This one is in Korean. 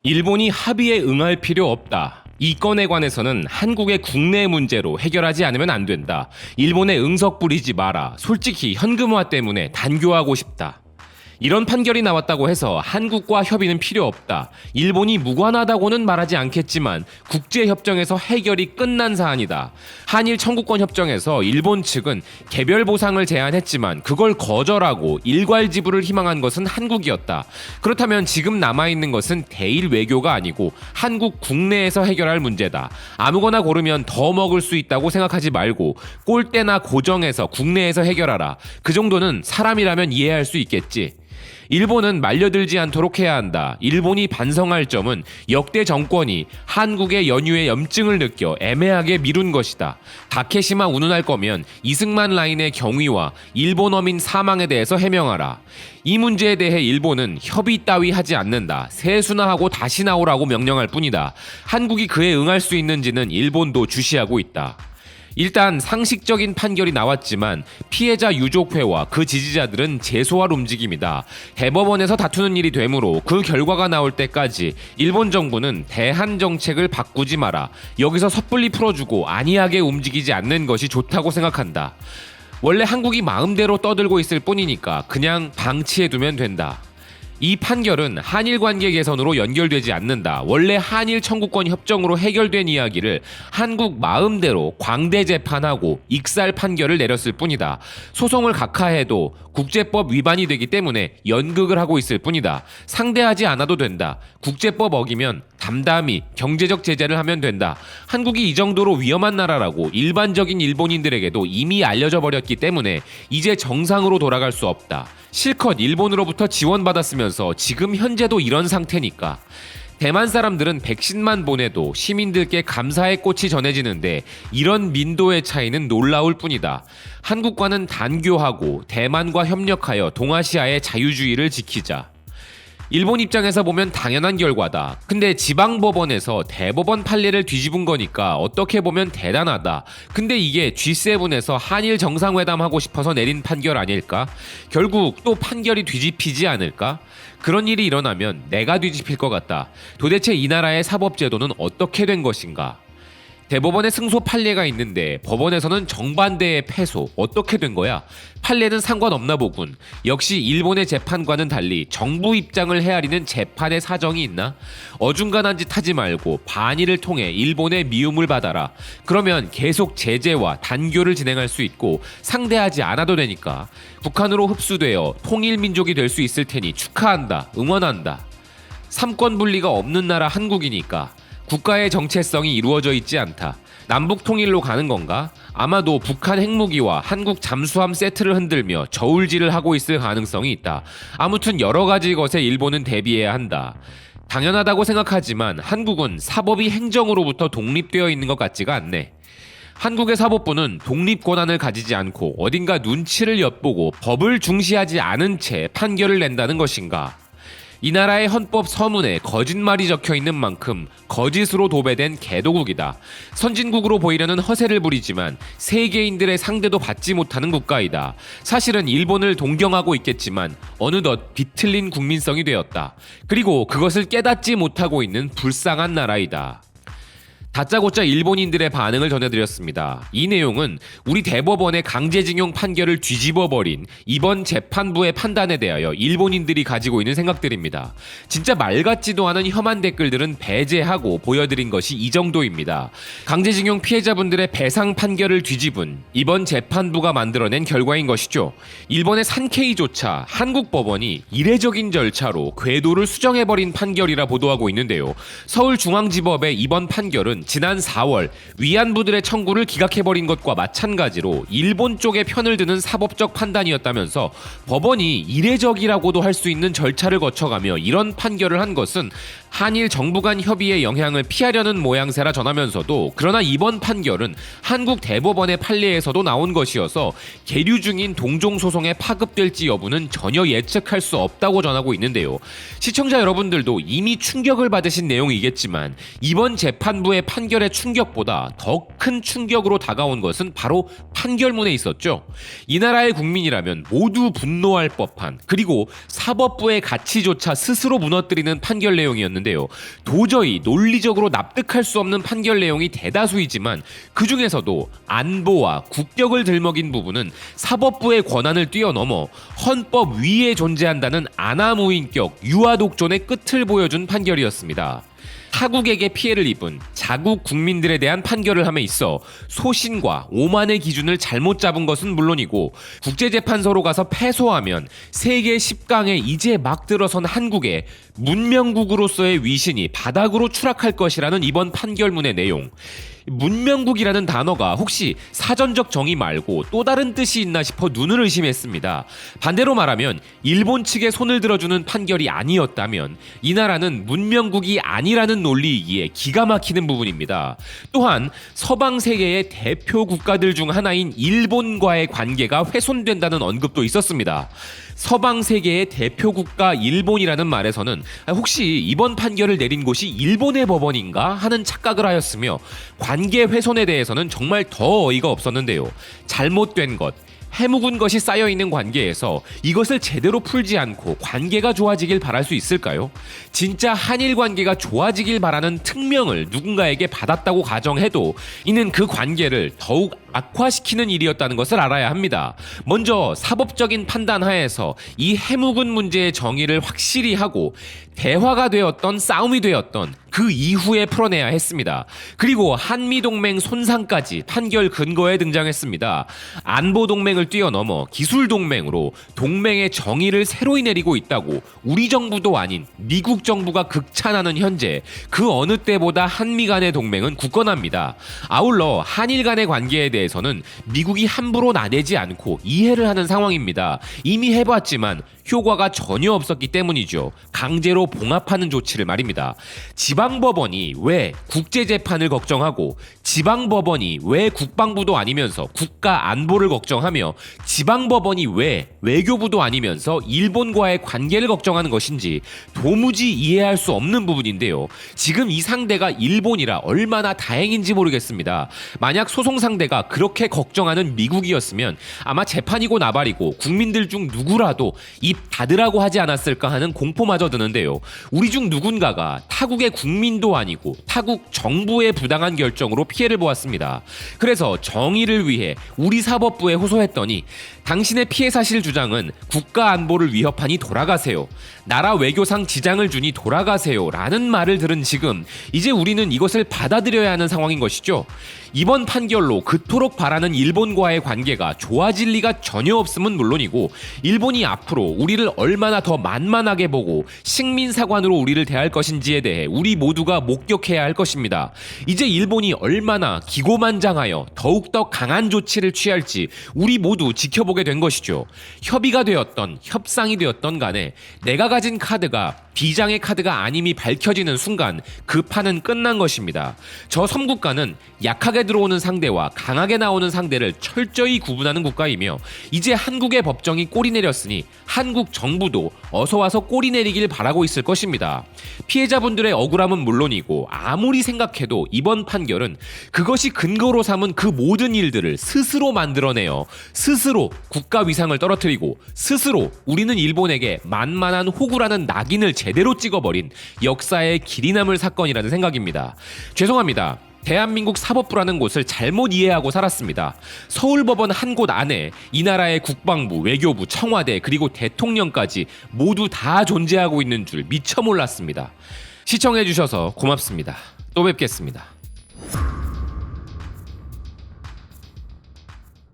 일본이 합의에 응할 필요 없다. 이 건에 관해서는 한국의 국내 문제로 해결하지 않으면 안 된다. 일본에 응석 부리지 마라. 솔직히 현금화 때문에 단교하고 싶다. 이런 판결이 나왔다고 해서 한국과 협의는 필요 없다. 일본이 무관하다고는 말하지 않겠지만 국제협정에서 해결이 끝난 사안이다. 한일 청구권 협정에서 일본 측은 개별 보상을 제안했지만 그걸 거절하고 일괄 지불을 희망한 것은 한국이었다. 그렇다면 지금 남아있는 것은 대일 외교가 아니고 한국 국내에서 해결할 문제다. 아무거나 고르면 더 먹을 수 있다고 생각하지 말고 꼴대나 고정해서 국내에서 해결하라. 그 정도는 사람이라면 이해할 수 있겠지. 일본은 말려들지 않도록 해야 한다. 일본이 반성할 점은 역대 정권이 한국의 연유에 염증을 느껴 애매하게 미룬 것이다. 다케시마 운운할 거면 이승만 라인의 경위와 일본 어민 사망에 대해서 해명하라. 이 문제에 대해 일본은 협의 따위 하지 않는다. 세수나하고 다시 나오라고 명령할 뿐이다. 한국이 그에 응할 수 있는지는 일본도 주시하고 있다. 일단 상식적인 판결이 나왔지만 피해자 유족회와 그 지지자들은 제소할 움직임이다. 대법원에서 다투는 일이 되므로 그 결과가 나올 때까지 일본 정부는 대한 정책을 바꾸지 마라. 여기서 섣불리 풀어주고 안이하게 움직이지 않는 것이 좋다고 생각한다. 원래 한국이 마음대로 떠들고 있을 뿐이니까 그냥 방치해두면 된다. 이 판결은 한일 관계 개선으로 연결되지 않는다. 원래 한일 청구권 협정으로 해결된 이야기를 한국 마음대로 광대 재판하고 익살 판결을 내렸을 뿐이다. 소송을 각하해도 국제법 위반이 되기 때문에 연극을 하고 있을 뿐이다. 상대하지 않아도 된다. 국제법 어기면 담담히 경제적 제재를 하면 된다. 한국이 이 정도로 위험한 나라라고 일반적인 일본인들에게도 이미 알려져 버렸기 때문에 이제 정상으로 돌아갈 수 없다. 실컷 일본으로부터 지원받았으면서 지금 현재도 이런 상태니까. 대만 사람들은 백신만 보내도 시민들께 감사의 꽃이 전해지는데 이런 민도의 차이는 놀라울 뿐이다. 한국과는 단교하고 대만과 협력하여 동아시아의 자유주의를 지키자. 일본 입장에서 보면 당연한 결과다. 근데 지방법원에서 대법원 판례를 뒤집은 거니까 어떻게 보면 대단하다. 근데 이게 G7에서 한일 정상회담 하고 싶어서 내린 판결 아닐까? 결국 또 판결이 뒤집히지 않을까? 그런 일이 일어나면 내가 뒤집힐 것 같다. 도대체 이 나라의 사법제도는 어떻게 된 것인가? 대법원에 승소 판례가 있는데 법원에서는 정반대의 패소. 어떻게 된 거야? 판례는 상관없나 보군. 역시 일본의 재판과는 달리 정부 입장을 헤아리는 재판의 사정이 있나? 어중간한 짓 하지 말고 반의를 통해 일본의 미움을 받아라. 그러면 계속 제재와 단교를 진행할 수 있고 상대하지 않아도 되니까. 북한으로 흡수되어 통일민족이 될 수 있을 테니 축하한다. 응원한다. 삼권 분리가 없는 나라 한국이니까. 국가의 정체성이 이루어져 있지 않다. 남북 통일로 가는 건가? 아마도 북한 핵무기와 한국 잠수함 세트를 흔들며 저울질을 하고 있을 가능성이 있다. 아무튼 여러 가지 것에 일본은 대비해야 한다. 당연하다고 생각하지만 한국은 사법이 행정으로부터 독립되어 있는 것 같지가 않네. 한국의 사법부는 독립 권한을 가지지 않고 어딘가 눈치를 엿보고 법을 중시하지 않은 채 판결을 낸다는 것인가? 이 나라의 헌법 서문에 거짓말이 적혀있는 만큼 거짓으로 도배된 개도국이다. 선진국으로 보이려는 허세를 부리지만 세계인들의 상대도 받지 못하는 국가이다. 사실은 일본을 동경하고 있겠지만 어느덧 비틀린 국민성이 되었다. 그리고 그것을 깨닫지 못하고 있는 불쌍한 나라이다. 다짜고짜 일본인들의 반응을 전해드렸습니다. 이 내용은 우리 대법원의 강제징용 판결을 뒤집어버린 이번 재판부의 판단에 대하여 일본인들이 가지고 있는 생각들입니다. 진짜 말 같지도 않은 혐한 댓글들은 배제하고 보여드린 것이 이 정도입니다. 강제징용 피해자분들의 배상 판결을 뒤집은 이번 재판부가 만들어낸 결과인 것이죠. 일본의 산케이조차 한국 법원이 이례적인 절차로 궤도를 수정해버린 판결이라 보도하고 있는데요. 서울중앙지법의 이번 판결은 지난 4월 위안부들의 청구를 기각해버린 것과 마찬가지로 일본 쪽의 편을 드는 사법적 판단이었다면서 법원이 이례적이라고도 할 수 있는 절차를 거쳐가며 이런 판결을 한 것은 한일 정부 간 협의의 영향을 피하려는 모양새라 전하면서도 그러나 이번 판결은 한국 대법원의 판례에서도 나온 것이어서 계류 중인 동종소송에 파급될지 여부는 전혀 예측할 수 없다고 전하고 있는데요. 시청자 여러분들도 이미 충격을 받으신 내용이겠지만 이번 재판부의 판결의 충격보다 더 큰 충격으로 다가온 것은 바로 판결문에 있었죠. 이 나라의 국민이라면 모두 분노할 법한, 그리고 사법부의 가치조차 스스로 무너뜨리는 판결 내용이었는데요. 도저히 논리적으로 납득할 수 없는 판결 내용이 대다수이지만 그 중에서도 안보와 국격을 들먹인 부분은 사법부의 권한을 뛰어넘어 헌법 위에 존재한다는 아나무인격 유아독존의 끝을 보여준 판결이었습니다. 타국에게 피해를 입은 자국 국민들에 대한 판결을 함에 있어 소신과 오만의 기준을 잘못 잡은 것은 물론이고, 국제재판소로 가서 패소하면 세계 10강에 이제 막 들어선 한국의 문명국으로서의 위신이 바닥으로 추락할 것이라는 이번 판결문의 내용. 문명국이라는 단어가 혹시 사전적 정의 말고 또 다른 뜻이 있나 싶어 눈을 의심했습니다. 반대로 말하면 일본 측에 손을 들어주는 판결이 아니었다면 이 나라는 문명국이 아니라는 논리이기에 기가 막히는 부분입니다. 또한 서방 세계의 대표 국가들 중 하나인 일본과의 관계가 훼손된다는 언급도 있었습니다. 서방 세계의 대표 국가 일본이라는 말에서는 혹시 이번 판결을 내린 곳이 일본의 법원인가 하는 착각을 하였으며, 관계 훼손에 대해서는 정말 더 어이가 없었는데요. 잘못된 것, 해묵은 것이 쌓여있는 관계에서 이것을 제대로 풀지 않고 관계가 좋아지길 바랄 수 있을까요? 진짜 한일 관계가 좋아지길 바라는 특명을 누군가에게 받았다고 가정해도 이는 그 관계를 더욱 악화시키는 일이었다는 것을 알아야 합니다. 먼저 사법적인 판단 하에서 이 해묵은 문제의 정의를 확실히 하고 대화가 되었던 싸움이 되었던 그 이후에 풀어내야 했습니다. 그리고 한미동맹 손상까지 판결 근거에 등장했습니다. 안보동맹을 뛰어넘어 기술동맹으로 동맹의 정의를 새로이 내리고 있다고 우리 정부도 아닌 미국 정부가 극찬하는 현재, 그 어느 때보다 한미 간의 동맹은 굳건합니다. 아울러 한일 간의 관계에 대해서는 미국이 함부로 나대지 않고 이해를 하는 상황입니다. 이미 해봤지만 효과가 전혀 없었기 때문이죠. 강제로 봉합하는 조치를 말입니다. 지방법원이 왜 국제재판을 걱정하고, 지방법원이 왜 국방부도 아니면서 국가안보를 걱정하며, 지방법원이 왜 외교부도 아니면서 일본과의 관계를 걱정하는 것인지 도무지 이해할 수 없는 부분인데요. 지금 이 상대가 일본이라 얼마나 다행인지 모르겠습니다. 만약 소송 상대가 그렇게 걱정하는 미국이었으면 아마 재판이고 나발이고 국민들 중 누구라도 입 닫으라고 하지 않았을까 하는 공포마저 드는데요. 우리 중 누군가가 타국의 국민도 아니고 타국 정부의 부당한 결정으로 피해를 보았습니다. 그래서 정의를 위해 우리 사법부에 호소했더니 당신의 피해 사실 주장은 국가 안보를 위협하니 돌아가세요. 나라 외교상 지장을 주니 돌아가세요. 라는 말을 들은 지금 이제 우리는 이것을 받아들여야 하는 상황인 것이죠. 이번 판결로 그토록 바라는 일본과의 관계가 좋아질 리가 전혀 없음은 물론이고, 일본이 앞으로 우리를 얼마나 더 만만하게 보고 식민사관으로 우리를 대할 것인지에 대해 우리 모두가 목격해야 할 것입니다. 이제 일본이 얼마나 기고만장하여 더욱더 강한 조치를 취할지 우리 모두 지켜보게 된 것이죠. 협의가 되었던 협상이 되었던 간에 내가 가진 카드가 비장의 카드가 아님이 밝혀지는 순간 그 판은 끝난 것입니다. 저 섬국가는 약하게 들어오는 상대와 강하게 나오는 상대를 철저히 구분하는 국가이며, 이제 한국의 법정이 꼬리 내렸으니 한국 정부도 어서 와서 꼬리 내리길 바라고 있을 것입니다. 피해자분들의 억울함은 물론이고 아무리 생각해도 이번 판결은 그것이 근거로 삼은 그 모든 일들을 스스로 만들어내어 스스로 국가 위상을 떨어뜨리고 스스로 우리는 일본에게 만만한 호구라는 낙인을 제대로 찍어버린 역사의 길이 남을 사건이라는 생각입니다. 죄송합니다. 대한민국 사법부라는 곳을 잘못 이해하고 살았습니다. 서울법원 한 곳 안에 이 나라의 국방부, 외교부, 청와대, 그리고 대통령까지 모두 다 존재하고 있는 줄 미처 몰랐습니다. 시청해주셔서 고맙습니다. 또 뵙겠습니다.